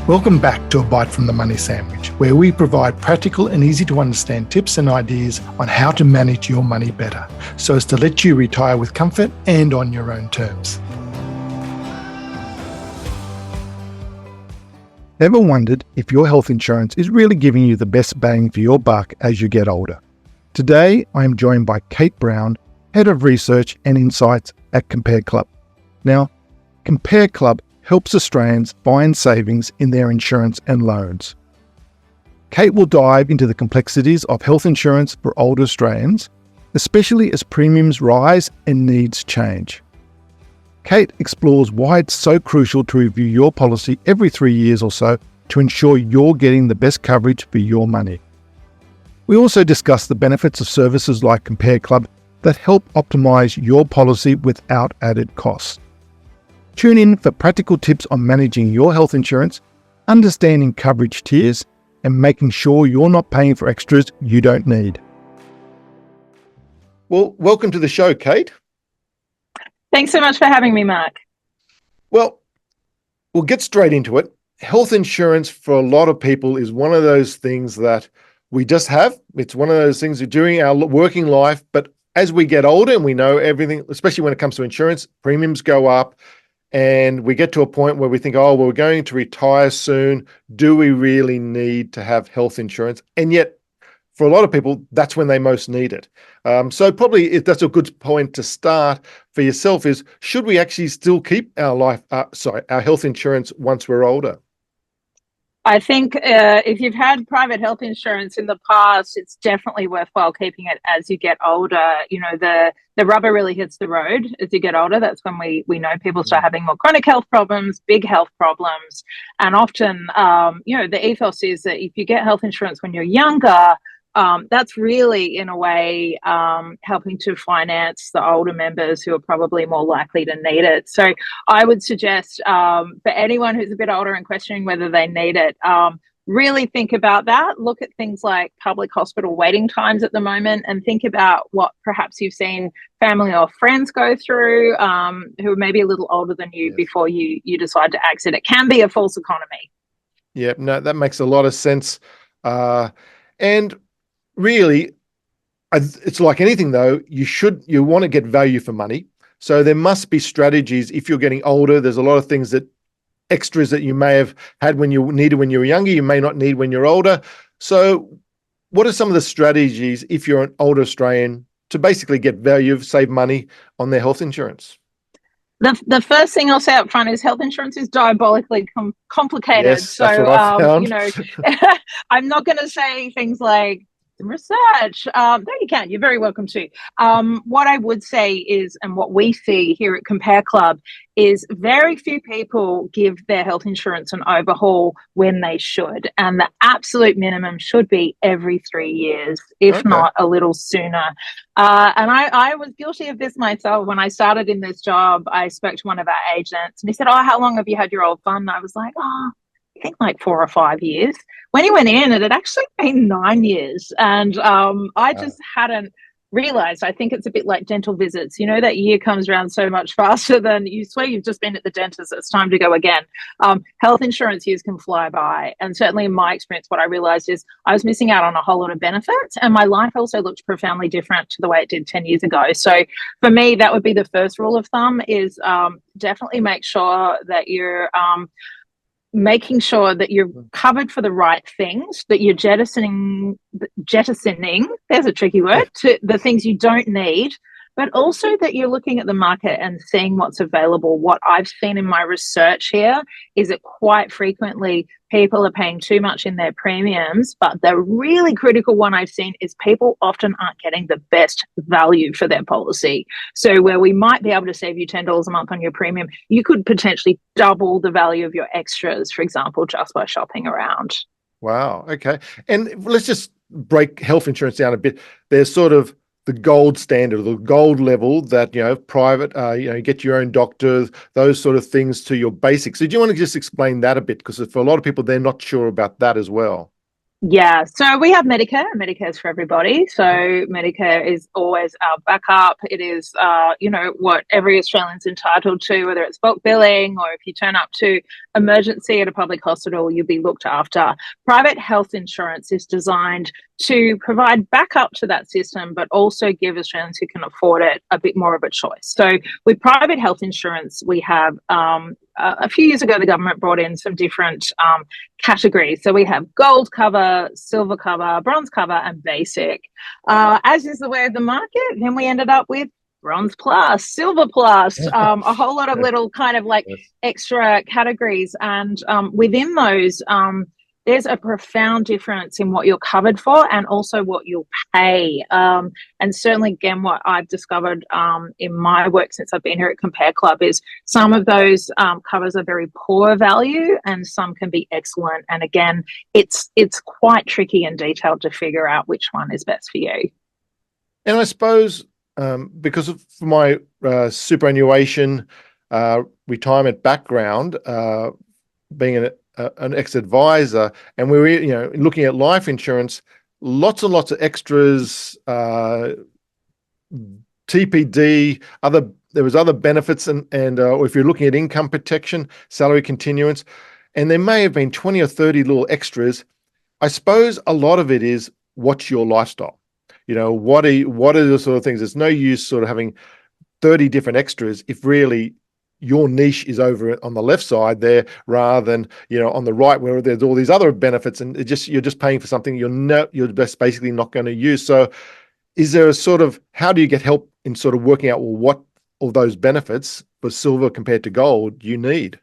Welcome back to A Bite from the Money Sandwich, where we provide practical and easy to understand tips and ideas on how to manage your money better, so as to let you retire with comfort and on your own terms. Ever wondered if your health insurance is really giving you the best bang for your buck as you get older? Today, I am joined by Kate Browne, Head of Research and Insights at Compare Club. Now, Compare Club helps Australians find savings in their insurance and loans. Kate will dive into the complexities of health insurance for older Australians, especially as premiums rise and needs change. Kate explores why it's so crucial to review your policy every 3 years or so to ensure you're getting the best coverage for your money. We also discuss the benefits of services like Compare Club that help optimise your policy without added costs. Tune in for practical tips on managing your health insurance, understanding coverage tiers, and making sure you're not paying for extras you don't need. Well, welcome to the show, Kate. Thanks so much for having me, Mark. Well, we'll get straight into it. Health insurance for a lot of people is one of those things that we just have. It's one of those things during our working life, but as we get older and we know everything, especially when it comes to insurance, premiums go up. And we get to a point where we think, oh, well, we're going to retire soon. Do we really need to have health insurance? And yet, for a lot of people, that's when they most need it. So probably that's a good point to start for yourself is, should we actually still keep our health insurance once we're older? I think if you've had private health insurance in the past, it's definitely worthwhile keeping it as you get older. You know, the rubber really hits the road as you get older. That's when we know people start having more chronic health problems, big health problems. And often, the ethos is that if you get health insurance when you're younger, that's really, in a way, helping to finance the older members who are probably more likely to need it. So I would suggest for anyone who's a bit older and questioning whether they need it, really think about that. Look at things like public hospital waiting times at the moment and think about what perhaps you've seen family or friends go through who are maybe a little older than you before you decide to exit. It can be a false economy. Yeah, no, that makes a lot of sense. And really, it's like anything though, you want to get value for money. So there must be strategies. If you're getting older, there's a lot of things extras that you may have had when you needed when you were younger, you may not need when you're older. So what are some of the strategies if you're an older Australian to basically get value, save money on their health insurance? The first thing I'll say up front is health insurance is diabolically complicated. Yes, that's what I found. I'm not going to say things like research. No, you can. You're very welcome to. What I would say is, and what we see here at Compare Club, is very few people give their health insurance an overhaul when they should. And the absolute minimum should be every 3 years, if not a little sooner. And I was guilty of this myself. When I started in this job, I spoke to one of our agents and he said, how long have you had your old fund? And I was like, I think like 4 or 5 years. When he went in, it had actually been 9 years. And I just hadn't realized. I think it's a bit like dental visits. You know, that year comes around so much faster than you swear you've just been at the dentist. It's time to go again. Health insurance years can fly by. And certainly in my experience, what I realized is I was missing out on a whole lot of benefits. And my life also looked profoundly different to the way it did 10 years ago. So for me, that would be the first rule of thumb is definitely make sure that you're making sure that you're covered for the right things, that you're jettisoning, there's a tricky word, to the things you don't need, but also that you're looking at the market and seeing what's available. What I've seen in my research here is that quite frequently people are paying too much in their premiums, but the really critical one I've seen is people often aren't getting the best value for their policy. So where we might be able to save you $10 a month on your premium, you could potentially double the value of your extras, for example, just by shopping around. Wow. Okay. And let's just break health insurance down a bit. There's sort of the gold standard, the gold level that, private, you get your own doctors, those sort of things to your basics. So do you want to just explain that a bit? Because for a lot of people, they're not sure about that as well. Yeah, so we have Medicare. Medicare's for everybody. So Medicare is always our backup. It is, what every Australian's entitled to, whether it's bulk billing or if you turn up to emergency at a public hospital, you'll be looked after. Private health insurance is designed to provide backup to that system, but also give Australians who can afford it a bit more of a choice. So with private health insurance, we have a few years ago, the government brought in some different categories. So we have gold cover, silver cover, bronze cover, and basic. As is the way of the market, then we ended up with bronze plus, silver plus, a whole lot of little kind of like extra categories. And within those, there's a profound difference in what you're covered for and also what you'll pay. And certainly, again, what I've discovered in my work since I've been here at Compare Club is some of those covers are very poor value and some can be excellent. And again, it's quite tricky and detailed to figure out which one is best for you. And I suppose because of my superannuation retirement background, being an ex-advisor, and we were, looking at life insurance, lots and lots of extras, TPD, there was other benefits, and or if you're looking at income protection, salary continuance, and there may have been 20 or 30 little extras. I suppose a lot of it is what's your lifestyle. What are the sort of things? There's no use sort of having 30 different extras if really your niche is over on the left side there, rather than on the right where there's all these other benefits, and you're just paying for something you're just basically not going to use. So, is there a sort of, how do you get help in sort of working out what all those benefits for silver compared to gold you need?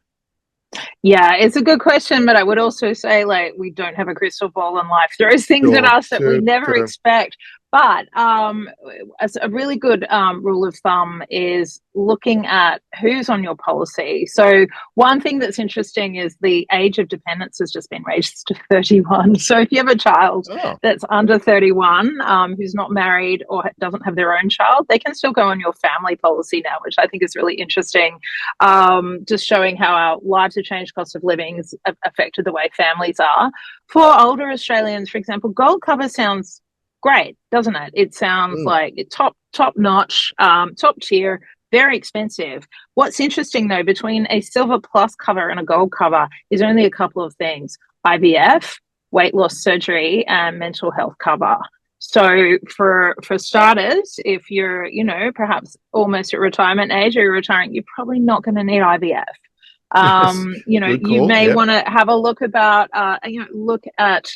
Yeah, it's a good question, but I would also say, like, we don't have a crystal ball in life. There is things at us that we never expect. But as a really good rule of thumb is looking at who's on your policy. So one thing that's interesting is the age of dependence has just been raised to 31. So if you have a child that's under 31 who's not married or doesn't have their own child, they can still go on your family policy now, which I think is really interesting, just showing how our lives have changed, cost of living has affected the way families are. For older Australians, for example, gold cover sounds great, doesn't it? It sounds like top notch, top tier, very expensive. What's interesting though, between a silver plus cover and a gold cover is only a couple of things: IVF, weight loss surgery, and mental health cover. So for starters, if you're, perhaps almost at retirement age or you're retiring, you're probably not going to need IVF. You may want to have a look about, look at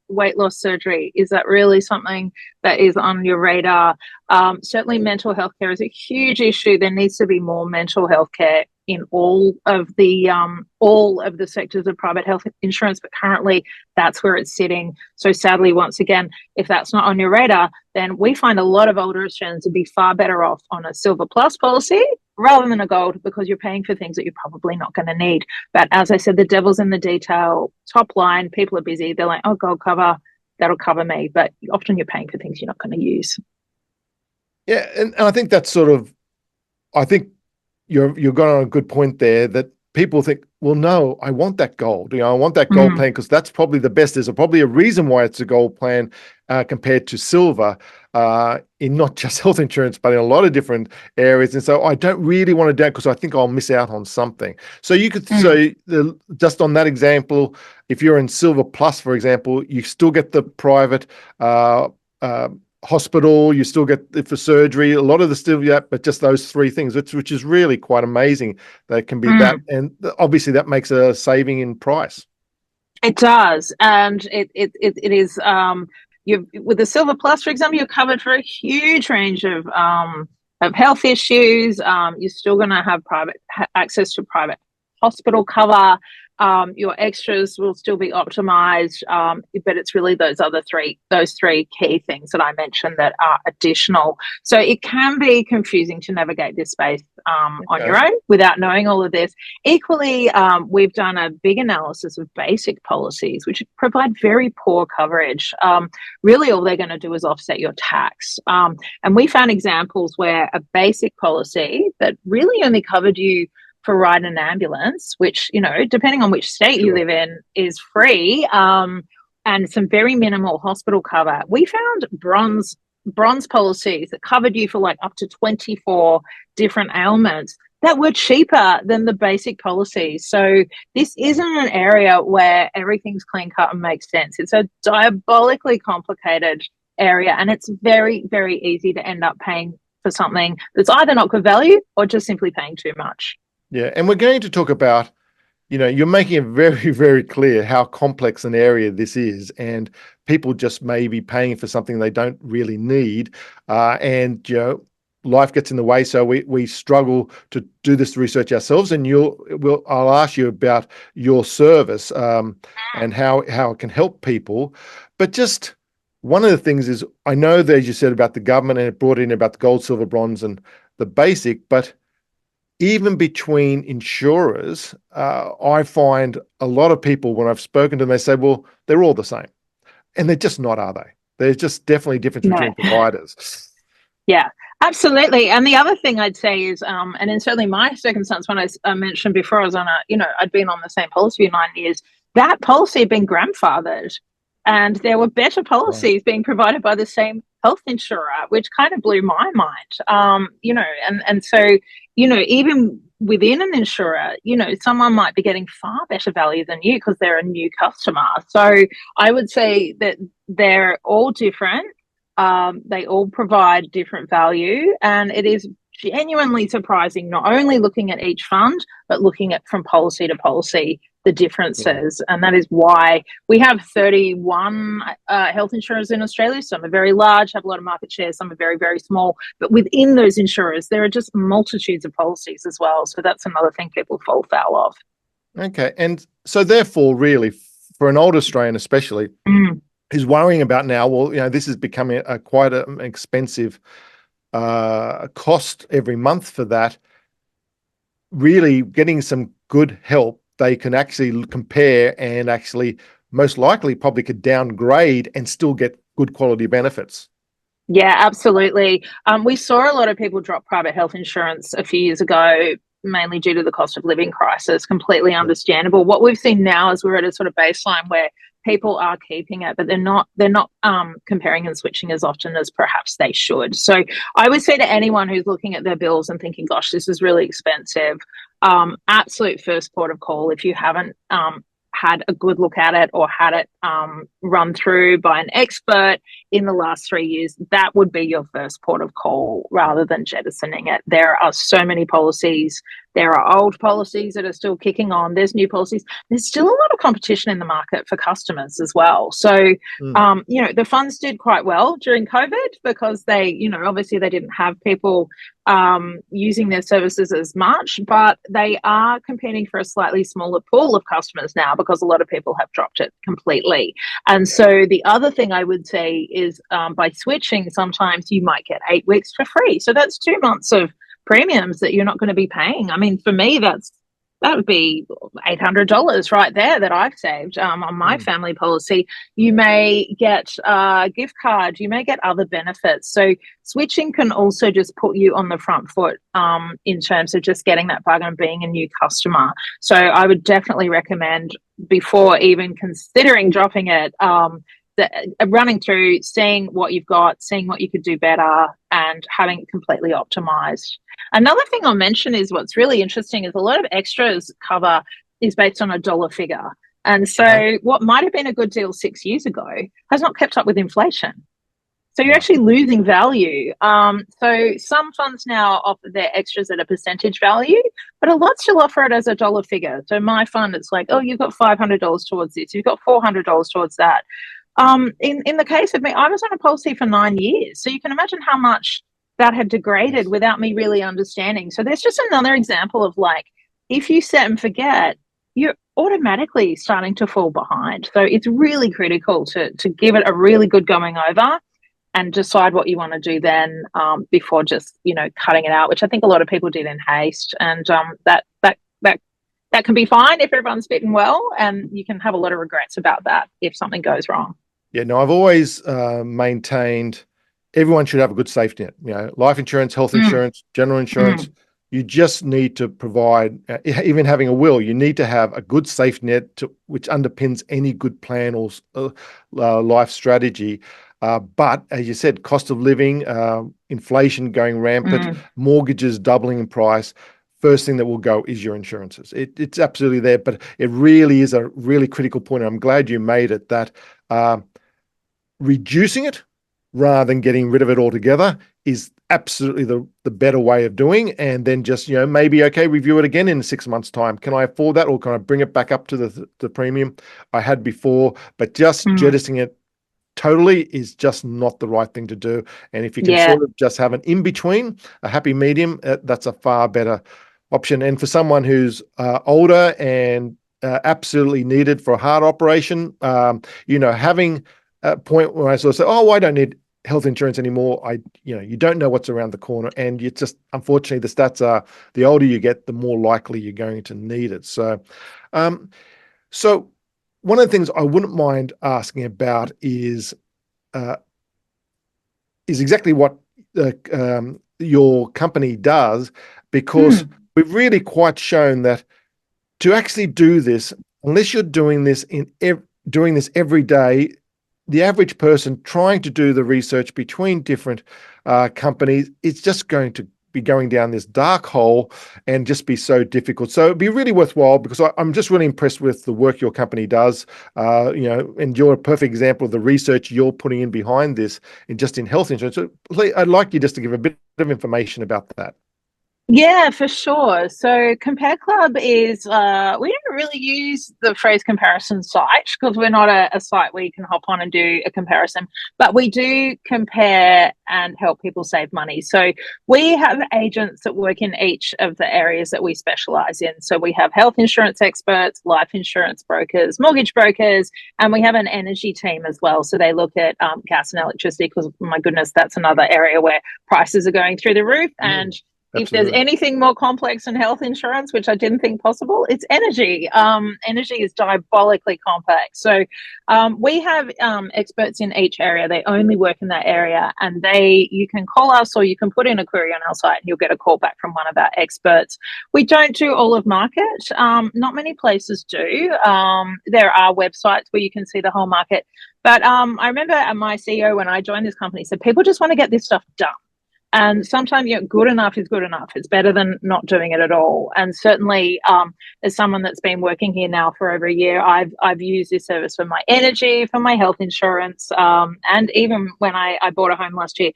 weight loss surgery. Is that really something that is on your radar? Certainly mental health care is a huge issue. There needs to be more mental health care in all of the sectors of private health insurance, but currently that's where it's sitting. So sadly, once again, if that's not on your radar, then we find a lot of older Australians would be far better off on a silver plus policy rather than a gold, because you're paying for things that you're probably not going to need. But as I said, the devil's in the detail. Top line, people are busy. They're like, oh, gold cover, that'll cover me. But often you're paying for things you're not going to use. Yeah, and I think that's sort of, I think you're going on a good point there, that people think, well, no, I want that gold. I want that gold plan because that's probably the best. There's probably a reason why it's a gold plan compared to silver in not just health insurance, but in a lot of different areas. And so I don't really want to do it because I think I'll miss out on something. So you could say, just on that example, if you're in silver plus, for example, you still get the private hospital, you still get it for surgery, a lot of the still, but just those three things, which is really quite amazing. That can be that, and obviously that makes a saving in price. It does, and it is. With the silver plus, for example, you're covered for a huge range of health issues. You're still going to have access to private hospital cover. Your extras will still be optimized, but it's really those three key things that I mentioned that are additional. So it can be confusing to navigate this space on your own without knowing all of this. Equally, we've done a big analysis of basic policies, which provide very poor coverage. Really, all they're going to do is offset your tax. And we found examples where a basic policy that really only covered you for ride an ambulance, which, depending on which state you live in, is free, and some very minimal hospital cover. We found bronze policies that covered you for like up to 24 different ailments that were cheaper than the basic policies. So this isn't an area where everything's clean cut and makes sense. It's a diabolically complicated area, and it's very, very easy to end up paying for something that's either not good value or just simply paying too much. Yeah, and we're going to talk about, you're making it very, very clear how complex an area this is, and people just may be paying for something they don't really need, and life gets in the way, so we struggle to do this research ourselves. And I'll ask you about your service and how it can help people. But just one of the things is, I know that, as you said, about the government, and it brought in about the gold, silver, bronze, and the basic, but even between insurers, I find a lot of people, when I've spoken to them, they say, well, they're all the same. And they're just not, are they? There's just definitely a difference between providers. Yeah, absolutely. And the other thing I'd say is, and in certainly my circumstance, when I mentioned before, I was on I'd been on the same policy for 9 years, that policy had been grandfathered, and there were better policies being provided by the same health insurer, which kind of blew my mind. And so, even within an insurer, someone might be getting far better value than you because they're a new customer. So I would say that they're all different. They all provide different value, and it is genuinely surprising, not only looking at each fund, but looking at from policy to policy, the differences. And that is why we have 31 health insurers in Australia. Some are very large, have a lot of market share, some are very, very small. But within those insurers, there are just multitudes of policies as well. So that's another thing people fall foul of. Okay. And so therefore, really, for an old Australian especially, who's worrying about now, well, this is becoming quite an expensive cost every month for that. Really getting some good help, they can actually compare, and actually most likely probably could downgrade and still get good quality benefits. Yeah, absolutely. We saw a lot of people drop private health insurance a few years ago, mainly due to the cost of living crisis. Completely understandable. What we've seen now is we're at a sort of baseline where people are keeping it, but they're not comparing and switching as often as perhaps they should. So I would say to anyone who's looking at their bills and thinking, gosh, this is really expensive, absolute first port of call, if you haven't had a good look at it or had it run through by an expert in the last 3 years, that would be your first port of call rather than jettisoning it. There are so many policies. There are old policies that are still kicking on. There's new policies. There's still a lot of competition in the market for customers as well. So, the funds did quite well during COVID because they, obviously they didn't have people using their services as much, but they are competing for a slightly smaller pool of customers now because a lot of people have dropped it completely. And so the other thing I would say is by switching, sometimes you might get 8 weeks for free. So that's 2 months of premiums that you're not going to be paying. I mean, for me, that would be $800 right there that I've saved on my family policy. You may get a gift card. You may get other benefits. So switching can also just put you on the front foot in terms of just getting that bargain and being a new customer. So I would definitely recommend, before even considering dropping it, running through, seeing what you've got, seeing what you could do better, and having it completely optimized. Another thing I'll mention is what's really interesting is a lot of extras cover is based on a dollar figure. And so what might have been a good deal 6 years ago has not kept up with inflation. So you're actually losing value. So some funds now offer their extras at a percentage value, but a lot still offer it as a dollar figure. So my fund, it's like, oh, you've got $500 towards this, you've got $400 towards that. In the case of me, I was on a policy for 9 years. So you can imagine how much that had degraded without me really understanding. So there's just another example of, like, if you set and forget, you're automatically starting to fall behind. So it's really critical to give it a really good going over and decide what you want to do then before just, cutting it out, which I think a lot of people did in haste. And that can be fine if everyone's fitting well, and you can have a lot of regrets about that if something goes wrong. Yeah, no, I've always maintained everyone should have a good safety net. Life insurance, health insurance, general insurance. You just need to provide, even having a will, you need to have a good safety net which underpins any good plan or life strategy. But as you said, cost of living, inflation going rampant, mortgages doubling in price. first thing that will go is your insurances. It's absolutely there, but it really is a really critical point. I'm glad you made it, that reducing it rather than getting rid of it altogether is absolutely the better way of doing. And then just, maybe, okay, review it again in 6 months' time. Can I afford that, or can I bring it back up to the premium I had before? But just jettisoning it totally is just not the right thing to do. And if you can sort of just have an in-between, a happy medium, that's a far better option. And for someone who's older and absolutely needed for a heart operation, having a point where I sort of say, oh, I don't need health insurance anymore. You don't know what's around the corner. And you just, unfortunately, the stats are, the older you get, the more likely you're going to need it. So, one of the things I wouldn't mind asking about is exactly what your company does, because we've really quite shown that to actually do this, unless you're doing this every day, the average person trying to do the research between different companies, it's just going to be going down this dark hole and just be so difficult. So it'd be really worthwhile, because I'm just really impressed with the work your company does, and you're a perfect example of the research you're putting in behind this, and just in health insurance. So I'd like you just to give a bit of information about that. Yeah, for sure. So Compare Club is, we don't really use the phrase comparison site, because we're not a site where you can hop on and do a comparison, but we do compare and help people save money. So we have agents that work in each of the areas that we specialize in. So we have health insurance experts, life insurance brokers, mortgage brokers, and we have an energy team as well. So they look at gas and electricity, because my goodness, that's another area where prices are going through the roof. And if there's anything more complex than health insurance, which I didn't think possible, it's energy. Energy is diabolically complex. So we have experts in each area. They only work in that area, and you can call us, or you can put in a query on our site and you'll get a call back from one of our experts. We don't do all of market. Not many places do. There are websites where you can see the whole market. But I remember my CEO, when I joined this company, said people just want to get this stuff done. And sometimes good enough is good enough. It's better than not doing it at all. And certainly, as someone that's been working here now for over a year, I've used this service for my energy, for my health insurance, and even when I bought a home last year.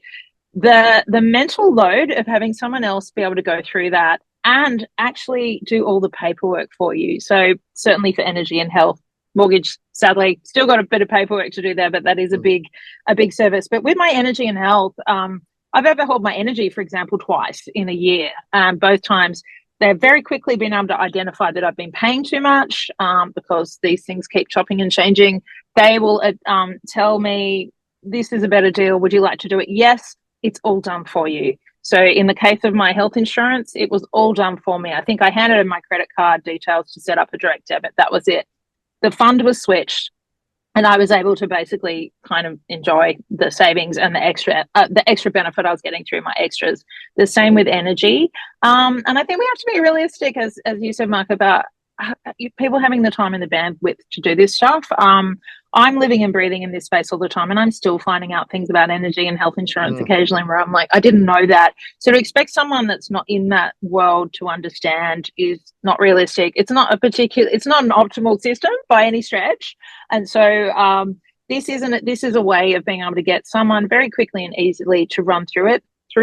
The mental load of having someone else be able to go through that and actually do all the paperwork for you. So certainly for energy and health. Mortgage, sadly, still got a bit of paperwork to do there, but that is a big service. But with my energy and health, I've overhauled my energy, for example, twice in a year. Both times, they've very quickly been able to identify that I've been paying too much, because these things keep chopping and changing. They will tell me, this is a better deal. Would you like to do it? Yes, it's all done for you. So in the case of my health insurance, it was all done for me. I think I handed in my credit card details to set up a direct debit. That was it. The fund was switched, and I was able to basically kind of enjoy the savings and the extra benefit I was getting through my extras. The same with energy. And I think we have to be realistic, as you said, Mark, about people having the time and the bandwidth to do this stuff. I'm living and breathing in this space all the time, and I'm still finding out things about energy and health insurance occasionally where I'm like, I didn't know that. So to expect someone that's not in that world to understand is not realistic. It's not an optimal system by any stretch. And so this is a way of being able to get someone very quickly and easily to run through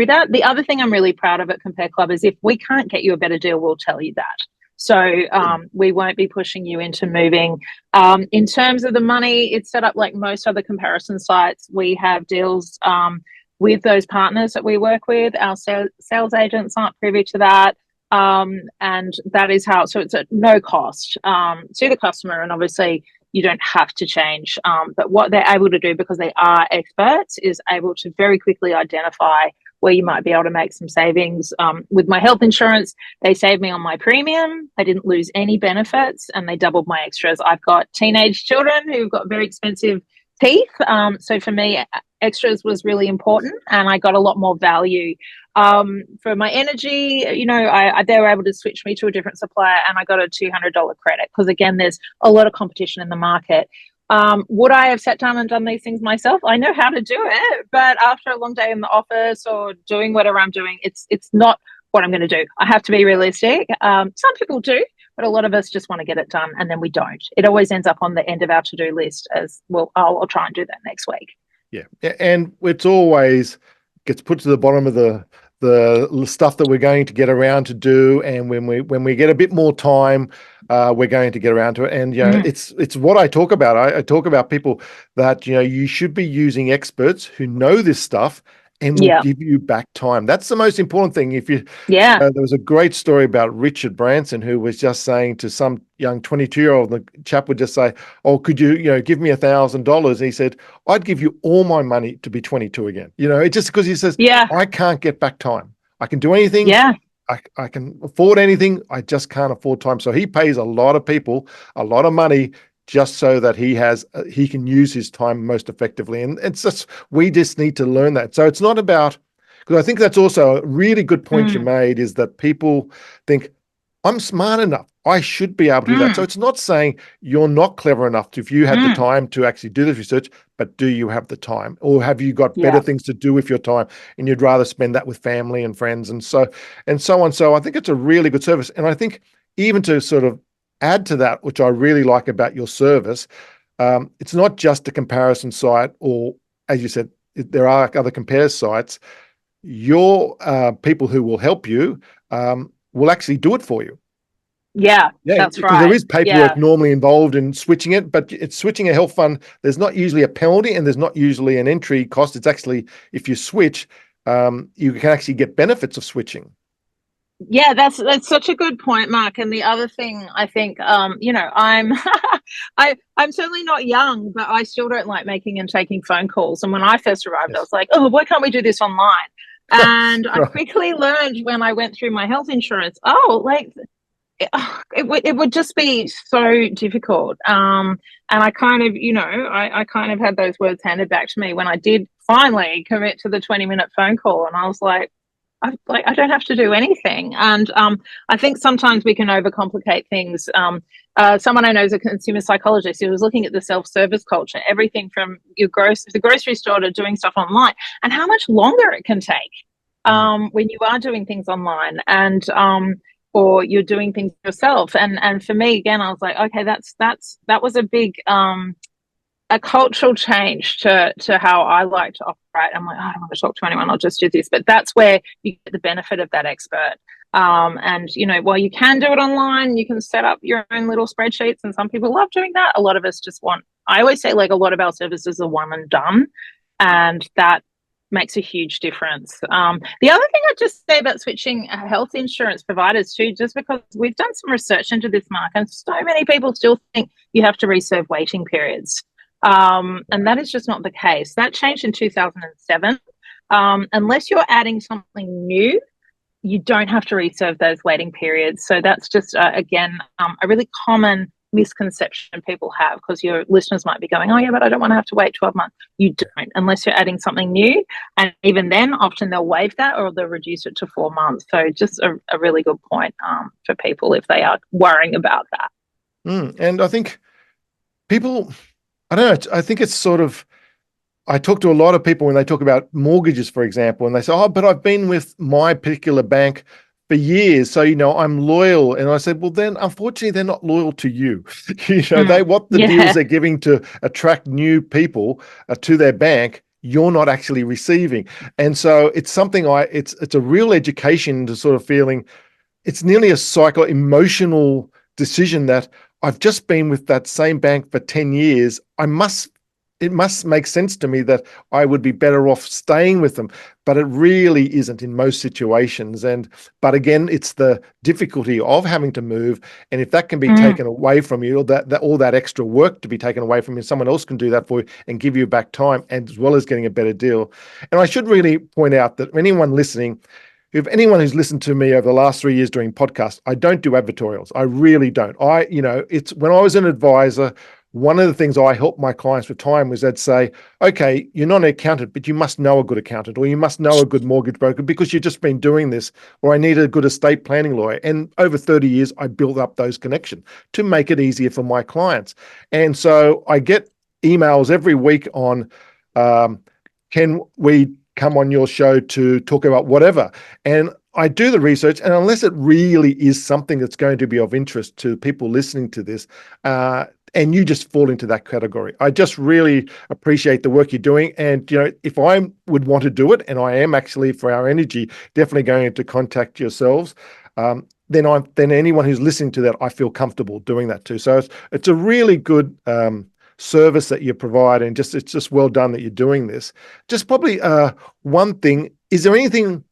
that. The other thing I'm really proud of at Compare Club is, if we can't get you a better deal, we'll tell you that. So we won't be pushing you into moving. In terms of the money, it's set up like most other comparison sites. We have deals with those partners that we work with. Our sales agents aren't privy to that. And that is how, so it's at no cost to the customer. And obviously you don't have to change. But what they're able to do, because they are experts, is able to very quickly identify where you might be able to make some savings. With my health insurance, they saved me on my premium. I didn't lose any benefits, and they doubled my extras. I've got teenage children who've got very expensive teeth. So for me, extras was really important, and I got a lot more value. For my energy, they were able to switch me to a different supplier, and I got a $200 credit, because again, there's a lot of competition in the market. Would I have sat down and done these things myself? I know how to do it, but after a long day in the office or doing whatever I'm doing, it's not what I'm going to do. I have to be realistic. Some people do, but a lot of us just want to get it done, and then we don't. It always ends up on the end of our to-do list as well. I'll try and do that next week. Yeah, and it's always gets put to the bottom of the stuff that we're going to get around to do, and when we get a bit more time, we're going to get around to it. And it's what I talk about. I talk about people that you should be using experts who know this stuff and will give you back time. That's the most important thing. If you, there was a great story about Richard Branson, who was just saying to some young 22-year-old, the chap would just say, "Oh, could you, give me $1,000?" He said, "I'd give you all my money to be 22 again." It's just because he says, "I can't get back time. I can do anything. I can afford anything. I just can't afford time." So he pays a lot of people a lot of money just so that he can use his time most effectively. And it's just, we just need to learn that. So it's not about, because I think that's also a really good point you made, is that people think, I'm smart enough, I should be able to do that. So it's not saying you're not clever enough if you had the time to actually do this research, but do you have the time? Or have you got better things to do with your time and you'd rather spend that with family and friends and so on. So I think it's a really good service. And I think even to sort of add to that, which I really like about your service, it's not just a comparison site, or as you said, there are other compare sites. Your people who will help you will actually do it for you. Yeah, that's right. There is paperwork normally involved in switching it, but it's switching a health fund. There's not usually a penalty and there's not usually an entry cost. It's actually, if you switch, you can actually get benefits of switching. Yeah, that's such a good point, Mark. And the other thing, I think, I'm I'm certainly not young, but I still don't like making and taking phone calls. And when I first arrived, I was like, "Oh, why can't we do this online?" And I quickly learned when I went through my health insurance, it would just be so difficult. And I kind of, I kind of had those words handed back to me when I did finally commit to the 20-minute phone call, and I was like, I don't have to do anything. And I think sometimes we can overcomplicate things. Someone I know is a consumer psychologist who was looking at the self-service culture, everything from the grocery store to doing stuff online, and how much longer it can take when you are doing things online, and or you're doing things yourself. And for me, again, I was like, okay, that was a big a cultural change to how I like to operate. I'm like, I don't want to talk to anyone, I'll just do this. But that's where you get the benefit of that expert. And, while you can do it online, you can set up your own little spreadsheets, and some people love doing that. A lot of us just I always say, like, a lot of our services are one and done, and that makes a huge difference. The other thing I'd just say about switching health insurance providers too, just because we've done some research into this, Mark, and so many people still think you have to reserve waiting periods. And that is just not the case. That changed in 2007. Unless you're adding something new, you don't have to reserve those waiting periods. So that's just, again, a really common misconception people have, because your listeners might be going, "Oh yeah, but I don't want to have to wait 12 months. You don't, unless you're adding something new. And even then, often they'll waive that or they'll reduce it to 4 months. So just a really good point for people if they are worrying about that. And I think people, I don't know, I think it's sort of, I talk to a lot of people when they talk about mortgages, for example, and they say, "Oh, but I've been with my particular bank for years, so, I'm loyal." And I said, well, then unfortunately, they're not loyal to you. What the deals they're giving to attract new people to their bank, you're not actually receiving. And so it's something it's a real education to sort of feeling, it's nearly a emotional decision that I've just been with that same bank for 10 years. It must make sense to me that I would be better off staying with them, but it really isn't in most situations. But again, it's the difficulty of having to move. And if that can be taken away from you, or that all that extra work to be taken away from you, someone else can do that for you and give you back time, and as well as getting a better deal. And I should really point out that anyone listening, if anyone who's listened to me over the last 3 years doing podcasts, I don't do advertorials. I really don't. It's when I was an advisor, one of the things I helped my clients with time was they'd say, "Okay, you're not an accountant, but you must know a good accountant, or you must know a good mortgage broker because you've just been doing this, or I need a good estate planning lawyer." And over 30 years, I built up those connections to make it easier for my clients. And so I get emails every week on, "Can we come on your show to talk about whatever?" And I do the research, and unless it really is something that's going to be of interest to people listening to this, and you just fall into that category. I just really appreciate the work you're doing. And, if I would want to do it, and I am actually for our energy, definitely going to contact yourselves, then anyone who's listening to that, I feel comfortable doing that too. So it's a really good service that you provide, and it's just well done that you're doing this. Just probably one thing, is there anything,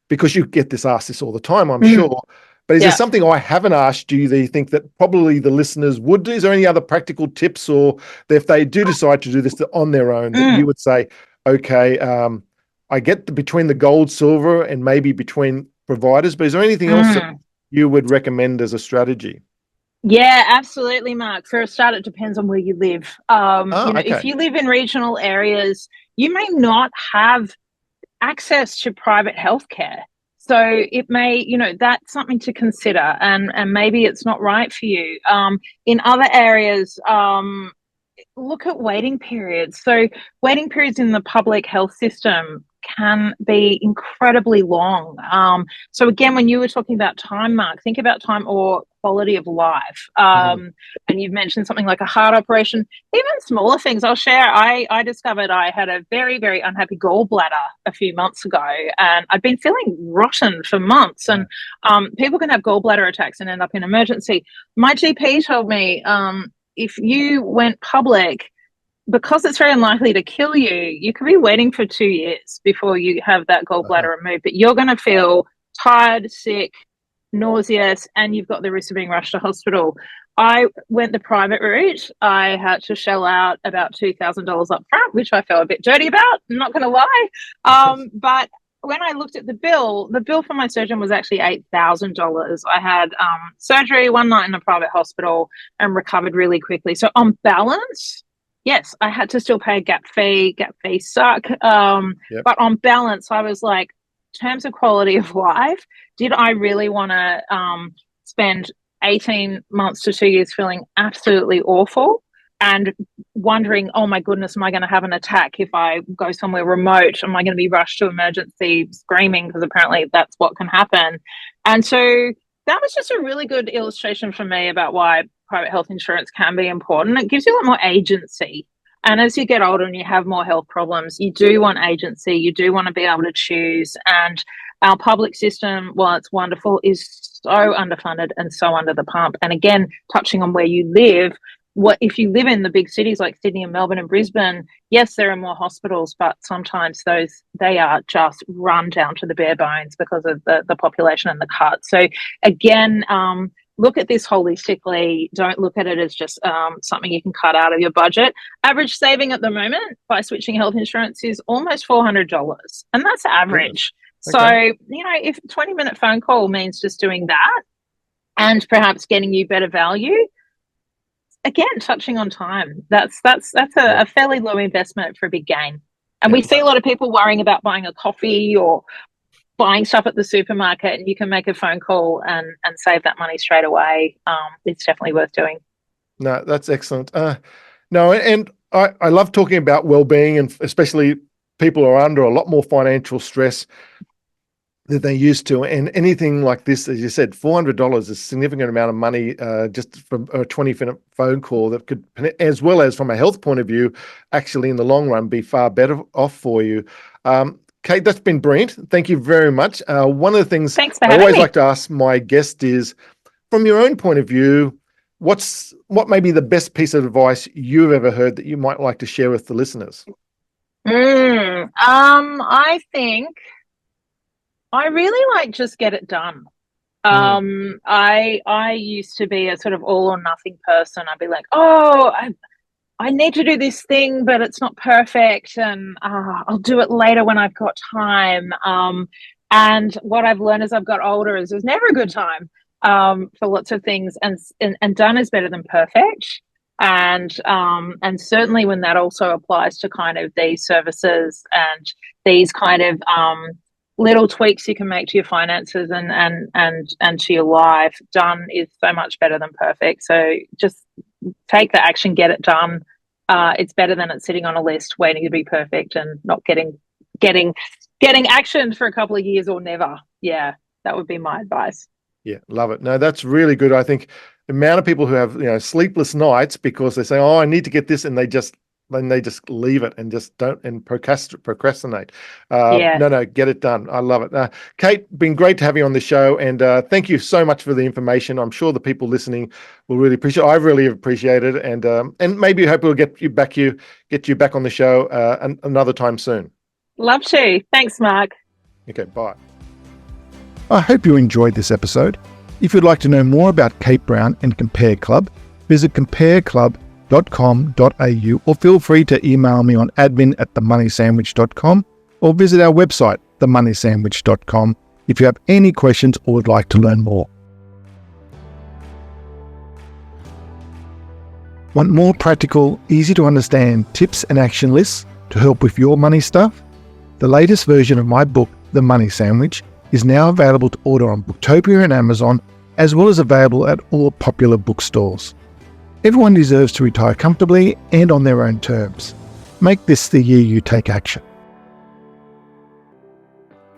because you get asked this all the time, I'm sure, but is there something I haven't asked you that you think that probably the listeners would do? Is there any other practical tips, or if they do decide to do this on their own, that you would say, okay, I get between the gold, silver, and maybe between providers, but is there anything else that you would recommend as a strategy? Yeah, absolutely, Mark. For a start, it depends on where you live. If you live in regional areas, you may not have access to private healthcare. So it may, that's something to consider, and maybe it's not right for you. In other areas, look at waiting periods. So waiting periods in the public health system can be incredibly long. So again, when you were talking about time, Mark, think about time or quality of life. And you've mentioned something like a heart operation, even smaller things. I'll share. I discovered I had a very, very unhappy gallbladder a few months ago, and I'd been feeling rotten for months. And people can have gallbladder attacks and end up in emergency. My GP told me, if you went public, because it's very unlikely to kill you, you could be waiting for 2 years before you have that gallbladder removed. But you're going to feel tired, sick, nauseous, and you've got the risk of being rushed to hospital. I went the private route. I had to shell out about $2,000 up front, which I felt a bit dirty about, I'm not going to lie. But when I looked at the bill for my surgeon was actually $8,000. I had surgery one night in a private hospital and recovered really quickly. So on balance, yes, I had to still pay a gap fee. Gap fees suck. But on balance, I was like, in terms of quality of life, did I really want to spend 18 months to 2 years feeling absolutely awful and wondering, oh my goodness, am I going to have an attack if I go somewhere remote? Am I going to be rushed to emergency screaming? Because apparently that's what can happen. And so that was just a really good illustration for me about why private health insurance can be important. It gives you a lot more agency. And as you get older and you have more health problems, you do want agency. You do want to be able to choose. And our public system, while it's wonderful, is so underfunded and so under the pump. And again, touching on where you live, if you live in the big cities like Sydney and Melbourne and Brisbane, yes, there are more hospitals, but sometimes they are just run down to the bare bones because of the population and the cuts. So again, look at this holistically. Don't look at it as just something you can cut out of your budget. Average saving at the moment by switching health insurance is almost $400, and that's average. Okay. So, if a 20-minute phone call means just doing that and perhaps getting you better value, again, touching on time, that's a fairly low investment for a big gain. And we see a lot of people worrying about buying a coffee or buying stuff at the supermarket, and you can make a phone call and save that money straight away. It's definitely worth doing. No, that's excellent. No, and I love talking about well-being, and especially people are under a lot more financial stress than they used to. And anything like this, as you said, $400 is a significant amount of money just from a 20-minute phone call that could, as well as from a health point of view, actually in the long run be far better off for you. Kate, that's been brilliant. Thank you very much. One of the things I always like to ask my guest is, from your own point of view, what may be the best piece of advice you've ever heard that you might like to share with the listeners? I think I really like just get it done. I used to be a sort of all or nothing person. I'd be like, I need to do this thing, but it's not perfect, and I'll do it later when I've got time. And what I've learned as I've got older is there's never a good time for lots of things, and done is better than perfect. And certainly when that also applies to kind of these services and these kind of little tweaks you can make to your finances and to your life, done is so much better than perfect. So just take the action, get it done. It's better than it sitting on a list waiting to be perfect and not getting action for a couple of years or never. Yeah, That would be my advice. Yeah, love it. No, that's really good. I think the amount of people who have, sleepless nights because they say, "Oh, I need to get this," and they just leave it and just don't and procrastinate. Yeah. No, get it done. I love it. Kate, been great to have you on the show, and thank you so much for the information. I'm sure the people listening will really appreciate. I really appreciate it, and maybe hope we'll get you back on the show another time soon. Love to. Thanks, Mark. Okay, bye. I hope you enjoyed this episode. If you'd like to know more about Kate Browne and Compare Club, visit compareclub.com.au or feel free to email me on admin@themoneysandwich.com or visit our website, themoneysandwich.com, if you have any questions or would like to learn more. Want more practical, easy to understand tips and action lists to help with your money stuff? The latest version of my book, The Money Sandwich, is now available to order on Booktopia and Amazon, as well as available at all popular bookstores. Everyone deserves to retire comfortably and on their own terms. Make this the year you take action.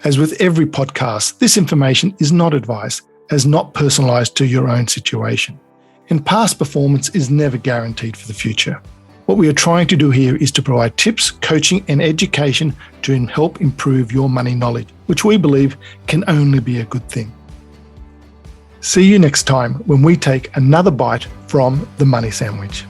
As with every podcast, this information is not advice, as not personalised to your own situation. And past performance is never guaranteed for the future. What we are trying to do here is to provide tips, coaching and education to help improve your money knowledge, which we believe can only be a good thing. See you next time when we take another bite from The Money Sandwich.